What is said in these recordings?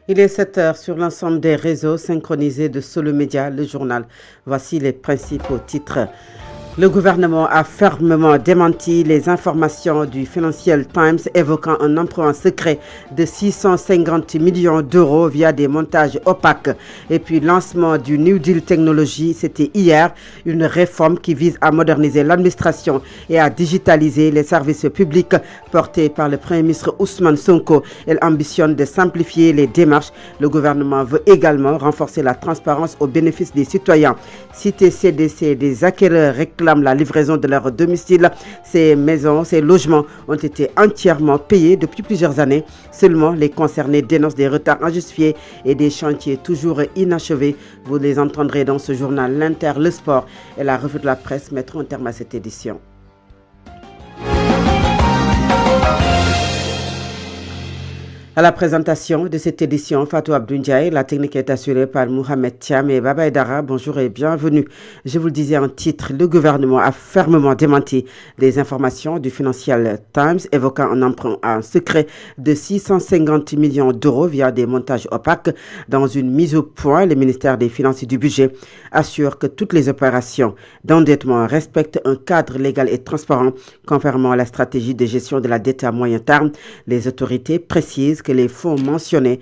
Il est 7 heures sur l'ensemble des réseaux synchronisés de Solo Média, le journal. Voici les principaux titres. Le gouvernement a fermement démenti les informations du Financial Times évoquant un emprunt secret de 650 millions d'euros via des montages opaques. Et puis lancement du New Deal Technology, c'était hier, une réforme qui vise à moderniser l'administration et à digitaliser les services publics portés par le Premier ministre Ousmane Sonko. Elle ambitionne de simplifier les démarches. Le gouvernement veut également renforcer la transparence au bénéfice des citoyens. Cité CDC, des acquéreurs réclament la livraison de leur domicile. Ces maisons, ces logements ont été entièrement payés depuis plusieurs années. Seulement, les concernés dénoncent des retards injustifiés et des chantiers toujours inachevés. Vous les entendrez dans ce journal. L'Inter, le sport et la revue de la presse mettront un terme à cette édition. À la présentation de cette édition, Fatou Abdoundiaye, la technique est assurée par Mohamed Thiam et Baba Edara. Bonjour et bienvenue. Je vous le disais en titre, le gouvernement a fermement démenti les informations du Financial Times évoquant un emprunt en secret de 650 millions d'euros via des montages opaques. Dans une mise au point, le ministère des Finances et du Budget assure que toutes les opérations d'endettement respectent un cadre légal et transparent conformément à la stratégie de gestion de la dette à moyen terme. Les autorités précisent que les fonds mentionnés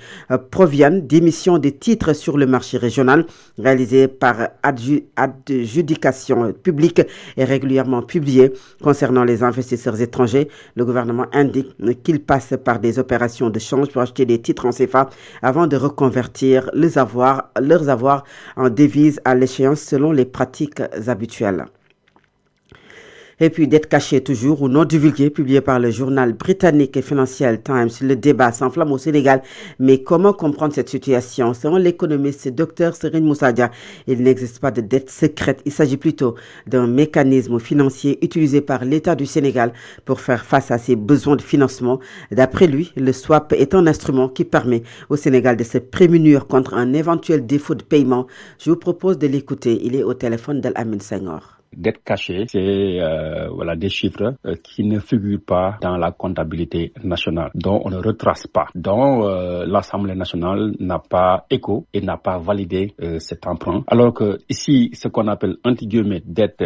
proviennent d'émissions de titres sur le marché régional réalisées par adjudication publique et régulièrement publiées. Concernant les investisseurs étrangers, le gouvernement indique qu'ils passent par des opérations de change pour acheter des titres en CFA avant de reconvertir leurs avoirs en devises à l'échéance selon les pratiques habituelles. Et puis d'être caché toujours ou non divulgué, publié par le journal britannique et Financial Times. Le débat s'enflamme au Sénégal. Mais comment comprendre cette situation? Selon l'économiste Dr Serine Moussadia, il n'existe pas de dette secrète. Il s'agit plutôt d'un mécanisme financier utilisé par l'État du Sénégal pour faire face à ses besoins de financement. D'après lui, le swap est un instrument qui permet au Sénégal de se prémunir contre un éventuel défaut de paiement. Je vous propose de l'écouter. Il est au téléphone d'Al-Amin Senghor. Dette cachée, c'est des chiffres qui ne figurent pas dans la comptabilité nationale, dont on ne retrace pas, dont l'Assemblée nationale n'a pas écho et n'a pas validé cet emprunt. Alors que ici, ce qu'on appelle entre guillemets dette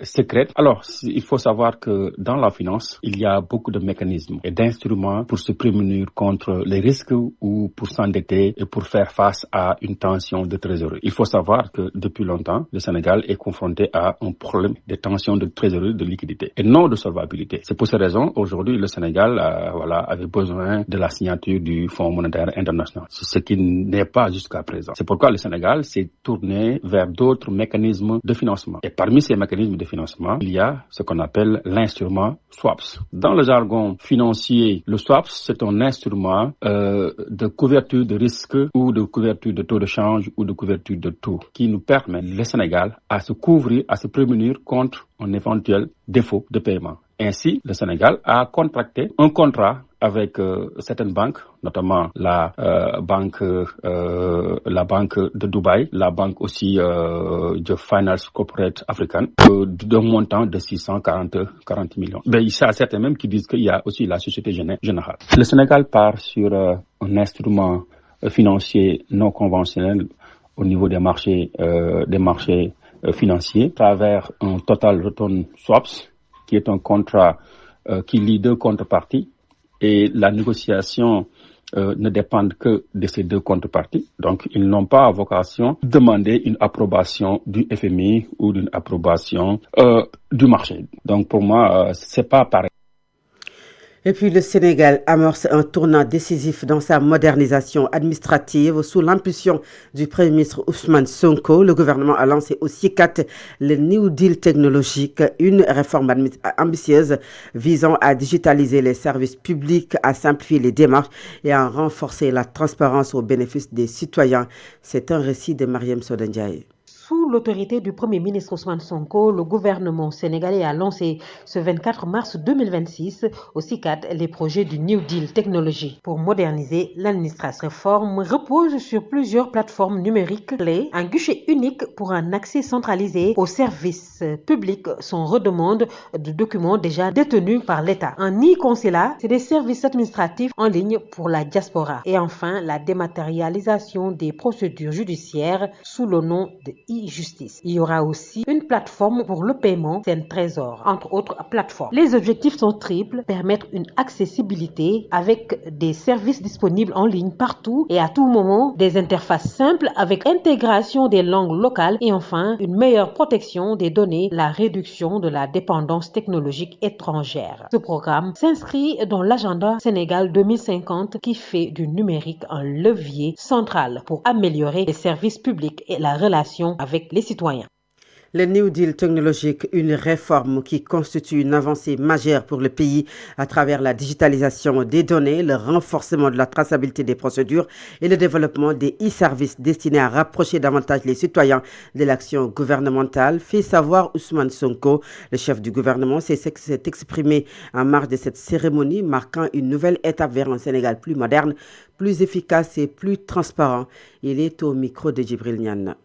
secrète. Alors, il faut savoir que dans la finance, il y a beaucoup de mécanismes et d'instruments pour se prémunir contre les risques ou pour s'endetter et pour faire face à une tension de trésorerie. Il faut savoir que depuis longtemps, le Sénégal est confronté à un problème de tension de trésorerie, de liquidité et non de solvabilité. C'est pour ces raisons, aujourd'hui, le Sénégal avait besoin de la signature du Fonds monétaire international, ce qui n'est pas jusqu'à présent. C'est pourquoi le Sénégal s'est tourné vers d'autres mécanismes de financement. Et parmi ces mécanismes de financement, il y a ce qu'on appelle l'instrument swaps. Dans le jargon financier, le swaps, c'est un instrument de couverture de risque ou de couverture de taux de change ou de couverture de taux qui nous permet, le Sénégal, à se couvrir, à se prémunir contre un éventuel défaut de paiement. Ainsi, le Sénégal a contracté un contrat avec certaines banques, notamment la banque de Dubaï, la banque aussi de Finance Corporate African, d'un montant de 640 millions. Mais il y a certains même qui disent qu'il y a aussi la Société Générale. Le Sénégal part sur un instrument financier non conventionnel au niveau des marchés financiers, à travers un Total Return Swaps, qui est un contrat qui lie deux contreparties, et la négociation ne dépend que de ces deux contreparties. Donc, ils n'ont pas vocation de demander une approbation du FMI ou d'une approbation du marché. Donc, pour moi, c'est pas pareil. Et puis le Sénégal amorce un tournant décisif dans sa modernisation administrative sous l'impulsion du Premier ministre Ousmane Sonko. Le gouvernement a lancé au CICAT le New Deal technologique, une réforme ambitieuse visant à digitaliser les services publics, à simplifier les démarches et à renforcer la transparence au bénéfice des citoyens. C'est un récit de Mariam Sodendiaye. Sous Sous l'autorité du Premier ministre Ousmane Sonko, le gouvernement sénégalais a lancé ce 24 mars 2026 au CICAD les projets du New Deal technologie pour moderniser l'administration. Cette réforme repose sur plusieurs plateformes numériques clés, un guichet unique pour un accès centralisé aux services publics sans redemande de documents déjà détenus par l'État. Un e-consulat, c'est des services administratifs en ligne pour la diaspora. Et enfin, la dématérialisation des procédures judiciaires sous le nom de e-justice. Il y aura aussi une plateforme pour le paiement, c'est un trésor, entre autres plateformes. Les objectifs sont triples, permettre une accessibilité avec des services disponibles en ligne partout et à tout moment, des interfaces simples avec intégration des langues locales et enfin, une meilleure protection des données, la réduction de la dépendance technologique étrangère. Ce programme s'inscrit dans l'agenda Sénégal 2050 qui fait du numérique un levier central pour améliorer les services publics et la relation avec les citoyens. Le New Deal technologique, une réforme qui constitue une avancée majeure pour le pays à travers la digitalisation des données, le renforcement de la traçabilité des procédures et le développement des e-services destinés à rapprocher davantage les citoyens de l'action gouvernementale, fait savoir Ousmane Sonko. Le chef du gouvernement s'est exprimé en marge de cette cérémonie marquant une nouvelle étape vers un Sénégal plus moderne, plus efficace et plus transparent. Il est au micro de Djibril Niane.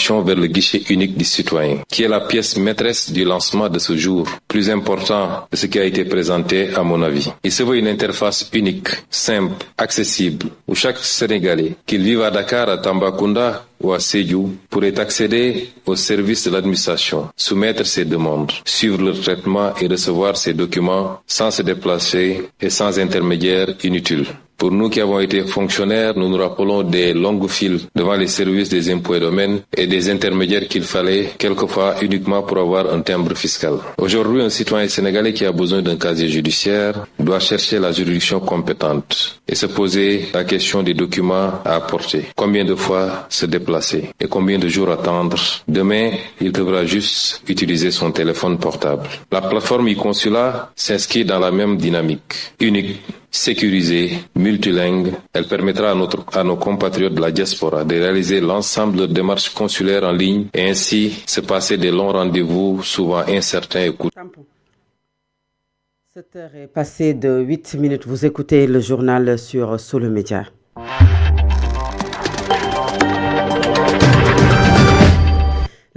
Vers le guichet unique du citoyen, qui est la pièce maîtresse du lancement de ce jour, plus important de ce qui a été présenté à mon avis. Il se veut une interface unique, simple, accessible, où chaque Sénégalais, qu'il vive à Dakar, à Tambacounda ou à Sédhiou, pourrait accéder aux services de l'administration, soumettre ses demandes, suivre leur traitement et recevoir ses documents sans se déplacer et sans intermédiaire inutile. Pour nous qui avons été fonctionnaires, nous nous rappelons des longues files devant les services des impôts et domaines et des intermédiaires qu'il fallait quelquefois uniquement pour avoir un timbre fiscal. Aujourd'hui, un citoyen sénégalais qui a besoin d'un casier judiciaire doit chercher la juridiction compétente et se poser la question des documents à apporter. Combien de fois se déplacer et combien de jours attendre? Demain, il devra juste utiliser son téléphone portable. La plateforme e-consulat s'inscrit dans la même dynamique, unique, sécurisée, multilingue. Elle permettra à nos compatriotes de la diaspora de réaliser l'ensemble de démarches consulaires en ligne et ainsi se passer des longs rendez-vous souvent incertains et coûteux. 7 heures est passée de 8 minutes. Vous écoutez le journal sur Solo Média.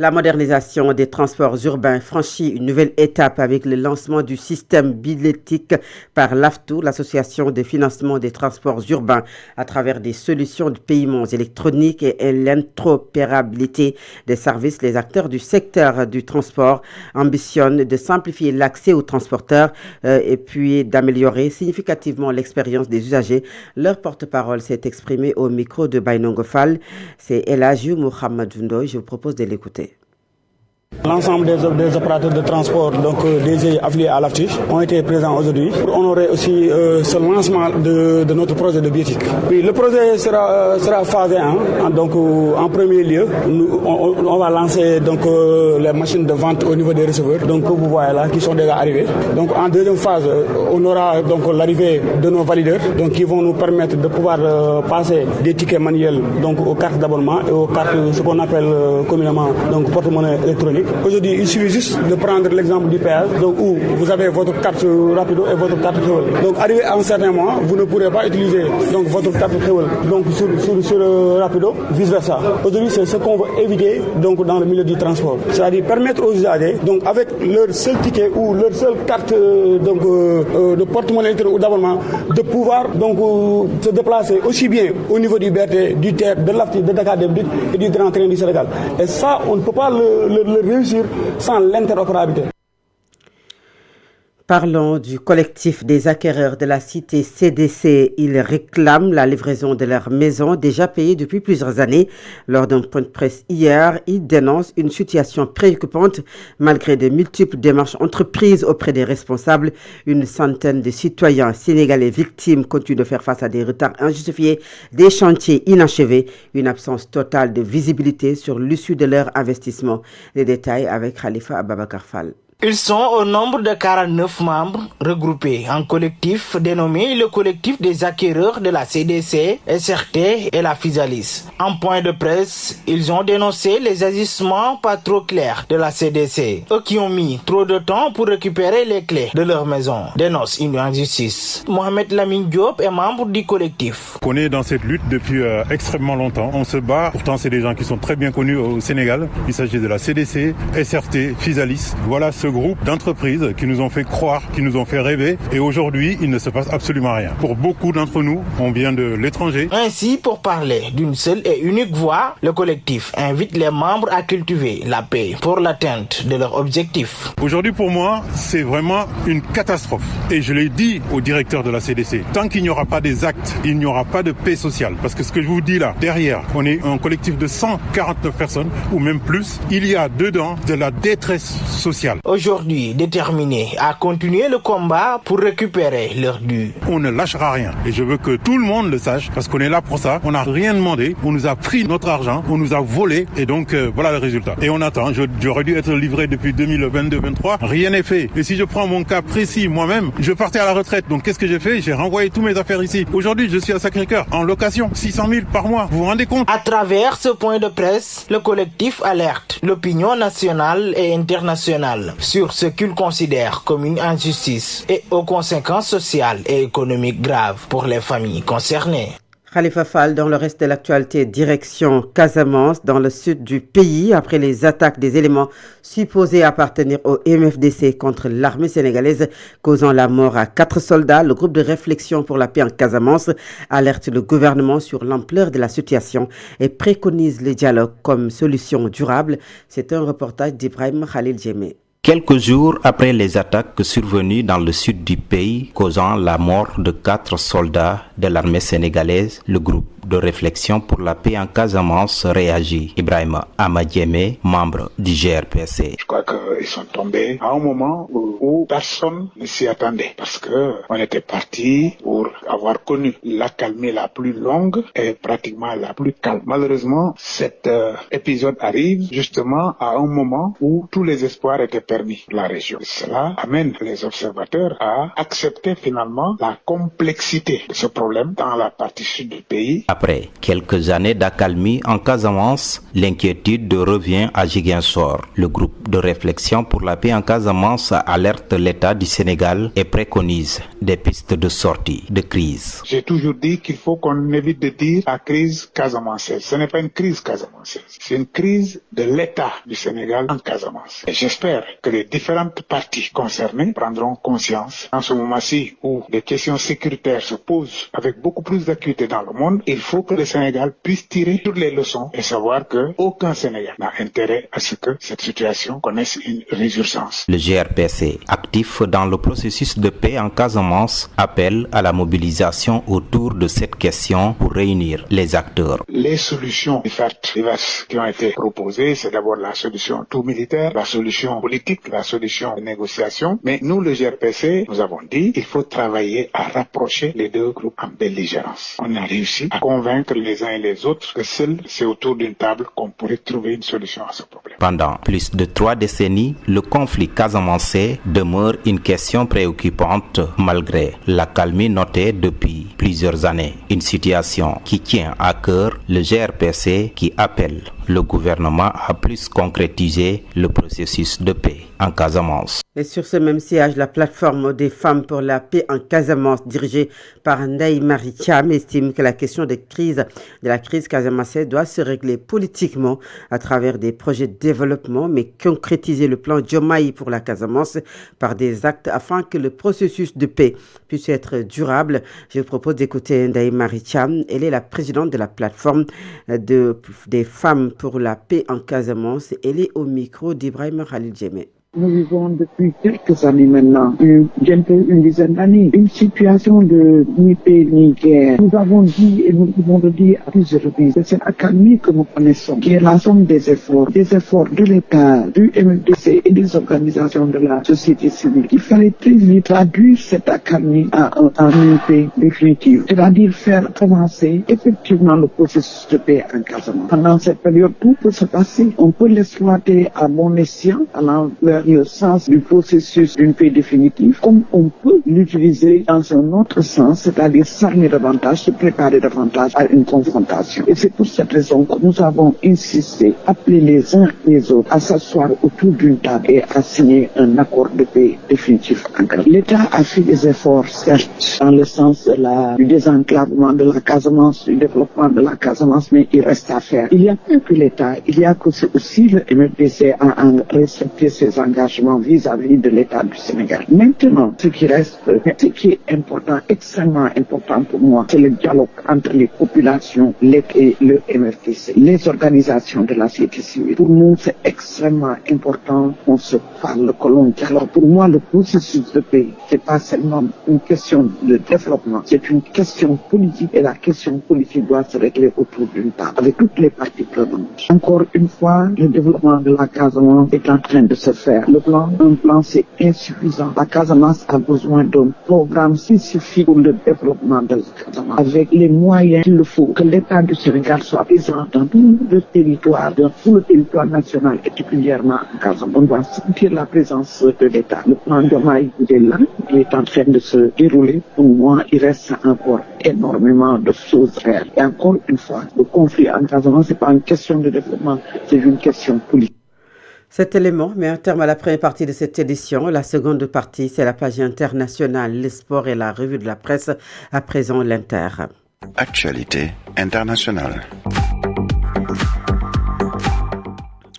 La modernisation des transports urbains franchit une nouvelle étape avec le lancement du système billettique par l'AFTU, l'association de financement des transports urbains, à travers des solutions de paiements électroniques et l'interopérabilité des services. Les acteurs du secteur du transport ambitionnent de simplifier l'accès aux transporteurs et puis d'améliorer significativement l'expérience des usagers. Leur porte-parole s'est exprimé au micro de Bainongo Fall. C'est Elhadji Mohamed Ndoye. Je vous propose de l'écouter. L'ensemble des opérateurs de transport, donc des affiliés à l'AFTU, ont été présents aujourd'hui pour honorer aussi ce lancement de notre projet de billettique. Oui, le projet sera phasé 1. Donc, en premier lieu, on va lancer donc les machines de vente au niveau des receveurs, donc que vous voyez là, qui sont déjà arrivés. Donc, en deuxième phase, on aura donc l'arrivée de nos valideurs, donc qui vont nous permettre de pouvoir passer des tickets manuels donc aux cartes d'abonnement et aux cartes, ce qu'on appelle communément donc porte-monnaie électronique. Aujourd'hui, il suffit juste de prendre l'exemple du péage, donc où vous avez votre carte rapido et votre carte Xéwal. Donc, arrivé à un certain moment, vous ne pourrez pas utiliser donc votre carte Xéwal donc sur rapido, vice versa. Aujourd'hui, c'est ce qu'on veut éviter donc dans le milieu du transport, c'est-à-dire permettre aux usagers donc avec leur seul ticket ou leur seule carte donc de porte-monnaie électronique ou d'abonnement de pouvoir donc se déplacer aussi bien au niveau du BRT, du TER, de l'AFTU, de Dakar Dem Dikk et du Grand Train du Sénégal. Et ça, on ne peut pas le réussir sans l'interopérabilité. Parlons du collectif des acquéreurs de la cité CDC. Ils réclament la livraison de leurs maisons déjà payées depuis plusieurs années. Lors d'un point de presse hier, ils dénoncent une situation préoccupante malgré de multiples démarches entreprises auprès des responsables. Une centaine de citoyens sénégalais victimes continuent de faire face à des retards injustifiés, des chantiers inachevés, une absence totale de visibilité sur l'issue de leur investissement. Les détails avec Khalifa Ababakar Fall. Ils sont au nombre de 49 membres regroupés en collectif dénommé le collectif des acquéreurs de la CDC, SRT et la Physalis. En point de presse, ils ont dénoncé les agissements pas trop clairs de la CDC. Eux qui ont mis trop de temps pour récupérer les clés de leur maison dénoncent une injustice. Mohamed Lamine Diop est membre du collectif. On est dans cette lutte depuis extrêmement longtemps. On se bat. Pourtant, c'est des gens qui sont très bien connus au Sénégal. Il s'agit de la CDC, SRT, Physalis. Voilà ce groupe d'entreprises qui nous ont fait croire, qui nous ont fait rêver. Et aujourd'hui, il ne se passe absolument rien. Pour beaucoup d'entre nous, on vient de l'étranger. Ainsi, pour parler d'une seule et unique voix, le collectif invite les membres à cultiver la paix pour l'atteinte de leurs objectifs. Aujourd'hui, pour moi, c'est vraiment une catastrophe. Et je l'ai dit au directeur de la CDC. Tant qu'il n'y aura pas des actes, il n'y aura pas de paix sociale. Parce que ce que je vous dis là, derrière, on est un collectif de 149 personnes, ou même plus. Il y a dedans de la détresse sociale. Aujourd'hui, déterminés à continuer le combat pour récupérer leur dû. On ne lâchera rien. Et je veux que tout le monde le sache, parce qu'on est là pour ça. On n'a rien demandé. On nous a pris notre argent. On nous a volé. Et donc, voilà le résultat. Et on attend. J'aurais dû être livré depuis 2022-2023. Rien n'est fait. Et si je prends mon cas précis, moi-même, je partais à la retraite. Donc, qu'est-ce que j'ai fait? J'ai renvoyé tous mes affaires ici. Aujourd'hui, je suis à Sacré-Cœur, en location. 600 000 par mois. Vous vous rendez compte? À travers ce point de presse, le collectif alerte l'opinion nationale et internationale sur ce qu'il considère comme une injustice et aux conséquences sociales et économiques graves pour les familles concernées. Khalifa Fall, dans le reste de l'actualité, direction Casamance, dans le sud du pays, après les attaques des éléments supposés appartenir au MFDC contre l'armée sénégalaise, causant la mort à 4 soldats. Le groupe de réflexion pour la paix en Casamance alerte le gouvernement sur l'ampleur de la situation et préconise le dialogue comme solution durable. C'est un reportage d'Ibrahim Khalil Djemé. Quelques jours après les attaques survenues dans le sud du pays, causant la mort de 4 soldats de l'armée sénégalaise, le groupe de réflexion pour la paix en Casamance réagit. Ibrahim Amadjeme, membre du GRPC. Je crois qu'ils sont tombés à un moment où personne ne s'y attendait, parce que on était parti pour avoir connu l'accalmie la plus longue et pratiquement la plus calme. Malheureusement, cet épisode arrive justement à un moment où tous les espoirs étaient permis pour la région. Cela amène les observateurs à accepter finalement la complexité de ce problème dans la partie sud du pays. Après quelques années d'accalmie en Casamance, l'inquiétude revient à Ziguinchor. Le groupe de réflexion pour la paix en Casamance alerte l'État du Sénégal et préconise des pistes de sortie de crise. J'ai toujours dit qu'il faut qu'on évite de dire la crise casamançaise. Ce n'est pas une crise casamançaise, c'est une crise de l'État du Sénégal en Casamance. Et j'espère que les différentes parties concernées prendront conscience. En ce moment-ci où les questions sécuritaires se posent avec beaucoup plus d'acuité dans le monde, il faut que le Sénégal puisse tirer toutes les leçons et savoir que aucun Sénégal n'a intérêt à ce que cette situation connaisse une résurgence. Le GRPC, actif dans le processus de paix en Casamance, appelle à la mobilisation autour de cette question pour réunir les acteurs. Les solutions diverses qui ont été proposées, c'est d'abord la solution tout militaire, la solution politique, la solution de négociation. Mais nous, le GRPC, nous avons dit qu'il faut travailler à rapprocher les deux groupes en belligérance. On a réussi à convaincre les uns et les autres que seul, c'est autour d'une table qu'on pourrait trouver une solution à ce problème. Pendant plus de 3 décennies, le conflit casamançais demeure une question préoccupante malgré l'accalmie notée depuis plusieurs années. Une situation qui tient à cœur le GRPC qui appelle le gouvernement à plus concrétiser le processus de paix en Casamance. Et sur ce même siège, la plateforme des femmes pour la paix en Casamance, dirigée par Ndeye Marie Thiam, estime que la question de la crise casamançaise doit se régler politiquement à travers des projets de développement, mais concrétiser le plan Diomaye pour la Casamance par des actes afin que le processus de paix puisse être durable. Je vous propose d'écouter Ndeye Marie Thiam. Elle est la présidente de la plateforme des femmes pour la paix en Casamance. Elle est au micro d'Ibrahim Khalil Djemé. Nous vivons depuis quelques années maintenant, bientôt une dizaine d'années, une situation de ni paix ni guerre. Nous avons dit et nous pouvons le dire à plusieurs reprises que cette accalmie que nous connaissons, qui est la somme des efforts de l'État, du MFDC et des organisations de la société civile. Il fallait très vite traduire cette accalmie en une paix définitive, c'est-à-dire faire avancer effectivement le processus de paix en Casamance. Pendant cette période, tout peut se passer. On peut l'exploiter à bon escient allant vers le sens du processus d'une paix définitive, comme on peut l'utiliser dans un autre sens, c'est-à-dire s'armer davantage, se préparer davantage à une confrontation. Et c'est pour cette raison que nous avons insisté, appelé les uns et les autres à s'asseoir autour d'une table et à signer un accord de paix définitif en Casamance. L'État a fait des efforts, certes, dans le sens du désenclavement de la Casamance, du développement de la Casamance, mais il reste à faire. Il n'y a pas que l'État, il y a aussi le MFDC à respecter ses engagements vis-à-vis de l'État du Sénégal. Maintenant, ce qui reste, ce qui est important, extrêmement important pour moi, c'est le dialogue entre les populations, l'État et le MFDC, les organisations de la société civile. Pour nous, c'est extrêmement important qu'on se parle, que l'on dialogue. Alors pour moi, le processus de paix, c'est pas seulement une question de développement, c'est une question politique et la question politique doit se régler autour d'une table avec toutes les parties prenantes. Encore une fois, le développement de la Casamance est en train de se faire. Un plan c'est insuffisant. La Casamance a besoin d'un programme spécifique pour le développement de la Casamance avec les moyens qu'il faut, que l'État du Sénégal soit présent dans tout le territoire, dans tout le territoire national et particulièrement en Casamance. On doit sentir la présence de l'État. Le plan de Maï est là, il est en train de se dérouler. Pour moi, il reste encore énormément de choses réelles. Et encore une fois, le conflit en Casamance, c'est pas une question de développement, c'est une question politique. Cet élément met un terme à la première partie de cette édition. La seconde partie, c'est la page internationale, les sports et la revue de la presse. À présent, l'Inter. Actualité internationale.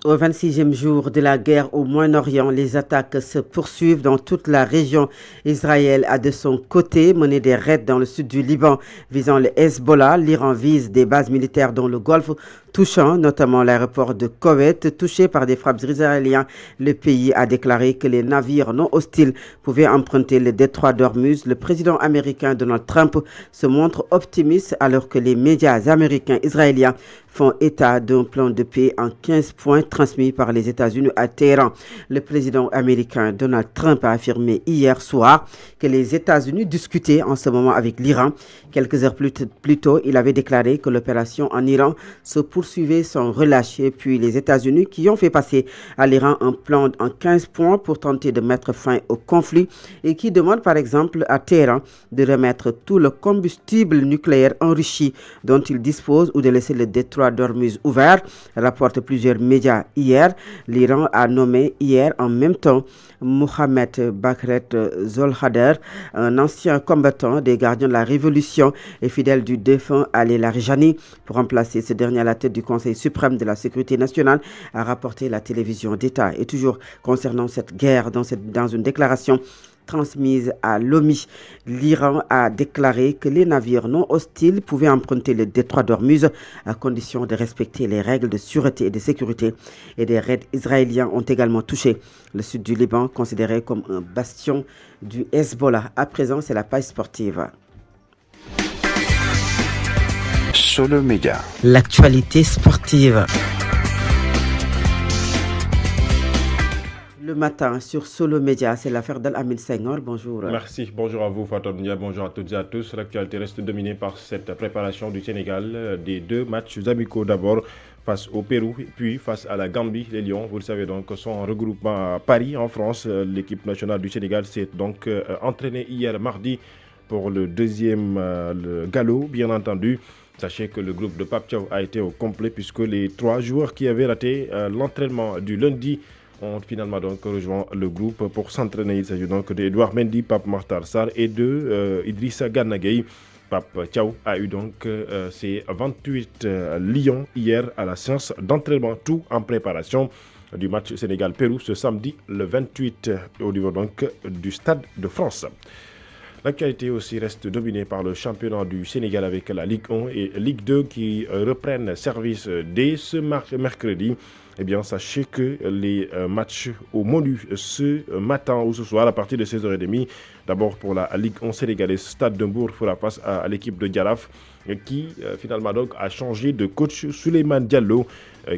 Au 26e jour de la guerre au Moyen-Orient, les attaques se poursuivent dans toute la région. Israël a de son côté mené des raids dans le sud du Liban visant le Hezbollah. L'Iran vise des bases militaires dans le Golfe, touchant notamment l'aéroport de Koweït, touché par des frappes israéliennes. Le pays a déclaré que les navires non hostiles pouvaient emprunter le détroit d'Ormuz. Le président américain Donald Trump se montre optimiste alors que les médias américains israéliens font état d'un plan de paix en 15 points transmis par les États-Unis à Téhéran. Le président américain Donald Trump a affirmé hier soir que les États-Unis discutaient en ce moment avec l'Iran. Quelques heures plus tôt, il avait déclaré que l'opération en Iran se poursuivait sans relâcher. Puis les États-Unis qui ont fait passer à l'Iran un plan en 15 points pour tenter de mettre fin au conflit et qui demande par exemple à Téhéran de remettre tout le combustible nucléaire enrichi dont il dispose ou de laisser le détroit d'Ormuz ouvert, rapportent plusieurs médias hier. L'Iran a nommé hier en même temps Mohamed Bakret Zolhader, un ancien combattant des gardiens de la Révolution et fidèle du défunt Ali Larijani, pour remplacer ce dernier à la tête du Conseil suprême de la sécurité nationale, a rapporté la télévision d'État. Et toujours concernant cette guerre, dans une déclaration transmise à l'OMI, l'Iran a déclaré que les navires non hostiles pouvaient emprunter le détroit d'Ormuz à condition de respecter les règles de sûreté et de sécurité. Et des raids israéliens ont également touché le sud du Liban, considéré comme un bastion du Hezbollah. À présent, c'est la page sportive. Solo Média. L'actualité sportive. Le matin sur Solo Média, c'est l'affaire d'Al-Amin Senghor. Bonjour. Merci, bonjour à vous Fatou Nia, bonjour à toutes et à tous. L'actualité reste dominée par cette préparation du Sénégal des deux matchs amicaux d'abord face au Pérou, puis face à la Gambie. Les Lions, vous le savez donc, sont en regroupement à Paris, en France. L'équipe nationale du Sénégal s'est donc entraînée hier mardi pour le deuxième le galop, bien entendu. Sachez que le groupe de Pape Thiaw a été au complet puisque les 3 joueurs qui avaient raté l'entraînement du lundi ont finalement donc rejoint le groupe pour s'entraîner. Il s'agit donc d'Edouard Mendy, Pape Makhtar Sarr et de Idrissa Gana Gueye. Pape Thiaw a eu donc ses 28 lions hier à la séance d'entraînement, tout en préparation du match Sénégal-Pérou ce samedi le 28 au niveau donc du Stade de France. L'actualité aussi reste dominée par le championnat du Sénégal avec la Ligue 1 et Ligue 2 qui reprennent service dès ce mercredi. Eh bien, sachez que les matchs au menu ce matin ou ce soir à partir de 16h30, d'abord pour la Ligue 1 sénégalaise, Stade de Mbour fera face à l'équipe de Jaraaf qui finalement donc a changé de coach. Souleymane Diallo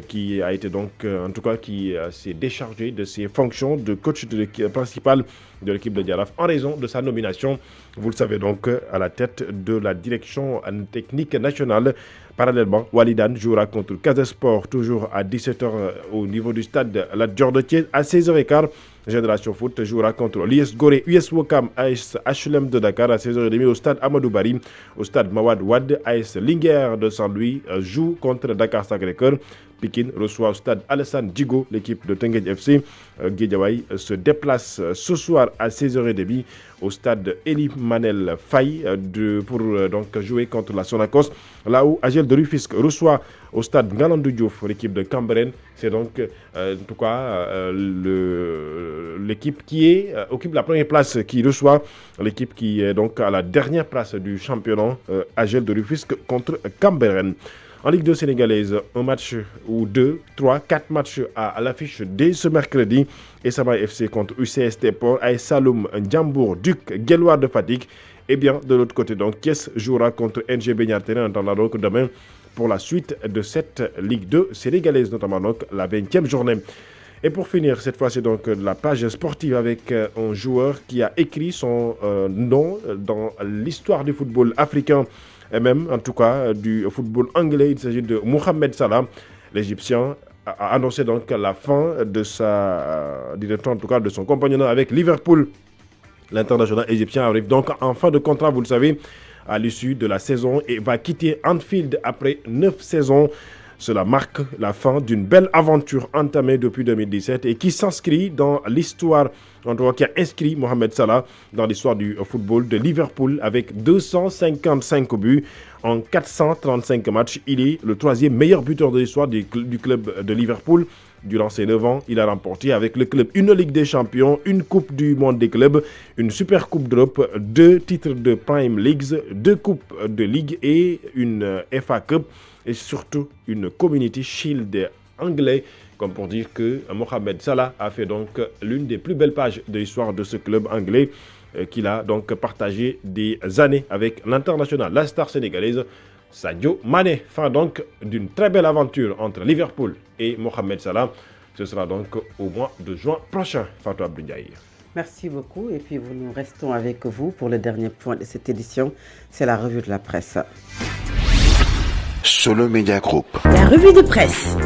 qui a été donc en tout cas qui s'est déchargé de ses fonctions de coach de l'équipe principale de l'équipe de Jaraaf en raison de sa nomination, vous le savez donc, à la tête de la direction technique nationale. Parallèlement, Walidane jouera contre Casa Sport toujours à 17h au niveau du stade Lat Dior de Thiès. À 16h15, Génération Foot jouera contre l'US Gorée, US Ouakam, AS HLM de Dakar à 16h30 au stade Amadou Barry. Au stade Mawad Wade, AS Linguère de Saint-Louis joue contre Dakar Sacré-Cœur. Pikine reçoit au stade Alassane Djigo l'équipe de Teungueth FC. Guédiawaye se déplace ce soir à 16h30 au stade Elie Manel Faye pour donc jouer contre la Sonacos. Là où AGEL de Rufisque reçoit au stade Ngalandou Diouf l'équipe de Cambérène. C'est donc en tout cas l'équipe qui occupe la première place qui reçoit l'équipe qui est donc à la dernière place du championnat AGEL de Rufisque contre Cambérène. En Ligue 2 sénégalaise, un match ou 2, 3, 4 matchs à l'affiche dès ce mercredi. Esama FC contre UCST Port, AS Saloum, Ndiambour, Duc, Guelwaar de Fatick. Et bien de l'autre côté, donc, Thiès jouera contre NGB Niartene en attendant donc demain pour la suite de cette Ligue 2 sénégalaise, notamment donc la 20e journée. Et pour finir, cette fois, c'est donc la page sportive avec un joueur qui a écrit son nom dans l'histoire du football africain et même, en tout cas, du football anglais. Il s'agit de Mohamed Salah. L'Égyptien a annoncé donc la fin de en tout cas, de son compagnonnage avec Liverpool. L'international égyptien arrive donc en fin de contrat, vous le savez, à l'issue de la saison et va quitter Anfield après 9 saisons. Cela marque la fin d'une belle aventure entamée depuis 2017 et qui s'inscrit dans l'histoire, en tout cas qui a inscrit Mohamed Salah dans l'histoire du football de Liverpool avec 255 buts en 435 matchs. Il est le 3e meilleur buteur de l'histoire du club de Liverpool. Durant ces 9 ans, il a remporté avec le club une Ligue des Champions, une Coupe du Monde des clubs, une Super Coupe d'Europe, 2 titres de Prime Leagues, 2 Coupes de Ligue et une FA Cup et surtout une Community Shield anglais, comme pour dire que Mohamed Salah a fait donc l'une des plus belles pages de l'histoire de ce club anglais qu'il a donc partagé des années avec l'international, la star sénégalaise Sadio Mané. Fin donc d'une très belle aventure entre Liverpool et Mohamed Salah. Ce sera donc au mois de juin prochain. Fatou Abdou Ndiaye. Merci beaucoup et puis nous restons avec vous pour le dernier point de cette édition. C'est la revue de la presse. Solo Media Group. La revue de presse.